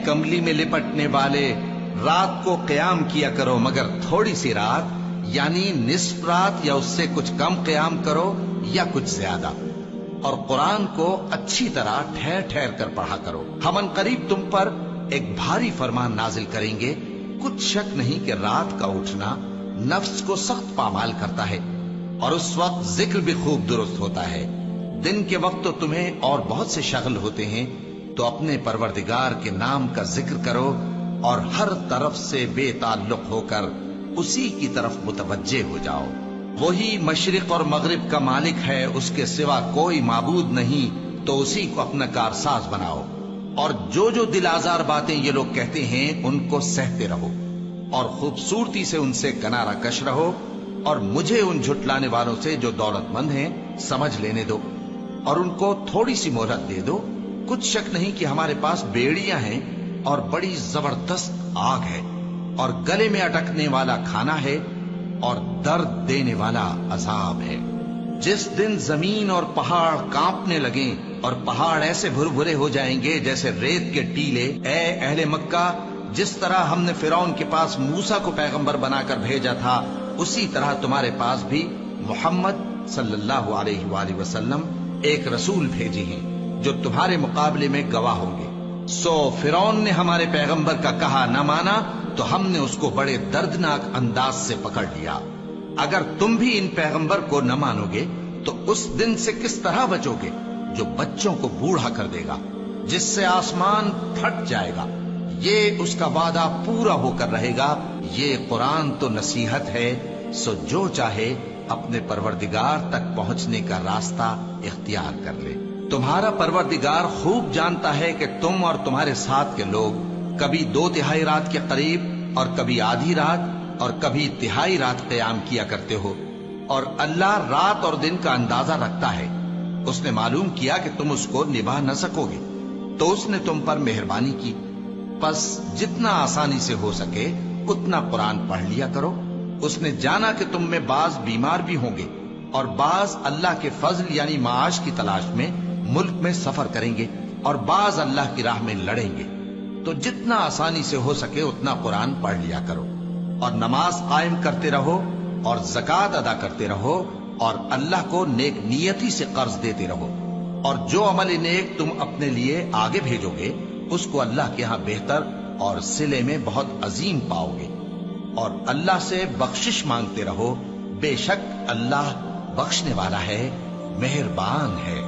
کملی میں لپٹنے والے، رات کو قیام کیا کرو مگر تھوڑی سی رات، یعنی نصف رات یا اس سے کچھ کم قیام کرو یا کچھ زیادہ، اور قرآن کو اچھی طرح ٹھہر ٹھہر کر پڑھا کرو۔ ہم ان قریب تم پر ایک بھاری فرمان نازل کریں گے، کچھ شک نہیں کہ رات کا اٹھنا نفس کو سخت پامال کرتا ہے، اور اس وقت ذکر بھی خوب درست ہوتا ہے۔ دن کے وقت تو تمہیں اور بہت سے شغل ہوتے ہیں، تو اپنے پروردگار کے نام کا ذکر کرو اور ہر طرف سے بے تعلق ہو کر اسی کی طرف متوجہ ہو جاؤ۔ وہی مشرق اور مغرب کا مالک ہے، اس کے سوا کوئی معبود نہیں، تو اسی کو اپنا کارساز بناؤ۔ اور جو دل آزار باتیں یہ لوگ کہتے ہیں ان کو سہتے رہو، اور خوبصورتی سے ان سے کنارہ کش رہو، اور مجھے ان جھٹلانے والوں سے جو دولت مند ہیں سمجھ لینے دو، اور ان کو تھوڑی سی مہلت دے دو۔ کچھ شک نہیں کہ ہمارے پاس بیڑیاں ہیں اور بڑی زبردست آگ ہے، اور گلے میں اٹکنے والا کھانا ہے، اور درد دینے والا عذاب ہے۔ جس دن زمین اور پہاڑ کانپنے لگیں اور پہاڑ ایسے بھربھرے ہو جائیں گے جیسے ریت کے ٹیلے، اے اہل مکہ، جس طرح ہم نے فرعون کے پاس موسیٰ کو پیغمبر بنا کر بھیجا تھا، اسی طرح تمہارے پاس بھی محمد صلی اللہ علیہ وآلہ وسلم ایک رسول بھیجے ہیں جو تمہارے مقابلے میں گواہ ہوں گے۔ سو فرعون نے ہمارے پیغمبر کا کہا نہ مانا تو ہم نے اس کو بڑے دردناک انداز سے پکڑ لیا۔ اگر تم بھی ان پیغمبر کو نہ مانو گے تو اس دن سے کس طرح بچو گے جو بچوں کو بوڑھا کر دے گا، جس سے آسمان پھٹ جائے گا۔ یہ اس کا وعدہ پورا ہو کر رہے گا۔ یہ قرآن تو نصیحت ہے، سو جو چاہے اپنے پروردگار تک پہنچنے کا راستہ اختیار کر لے۔ تمہارا پروردگار خوب جانتا ہے کہ تم اور تمہارے ساتھ کے لوگ کبھی 2/3 رات کے قریب اور کبھی آدھی رات اور کبھی تہائی رات قیام کیا کرتے ہو، اور اللہ رات اور دن کا اندازہ رکھتا ہے۔ اس نے معلوم کیا کہ تم اس کو نبھا نہ سکو گے، تو اس نے تم پر مہربانی کی، پس جتنا آسانی سے ہو سکے اتنا قرآن پڑھ لیا کرو۔ اس نے جانا کہ تم میں بعض بیمار بھی ہوں گے، اور بعض اللہ کے فضل یعنی معاش کی تلاش میں ملک میں سفر کریں گے، اور بعض اللہ کی راہ میں لڑیں گے، تو جتنا آسانی سے ہو سکے اتنا قرآن پڑھ لیا کرو، اور نماز قائم کرتے رہو، اور زکوٰۃ ادا کرتے رہو، اور اللہ کو نیک نیتی سے قرض دیتے رہو، اور جو عمل نیک تم اپنے لیے آگے بھیجو گے اس کو اللہ کے ہاں بہتر اور صلے میں بہت عظیم پاؤ گے، اور اللہ سے بخشش مانگتے رہو، بے شک اللہ بخشنے والا ہے، مہربان ہے۔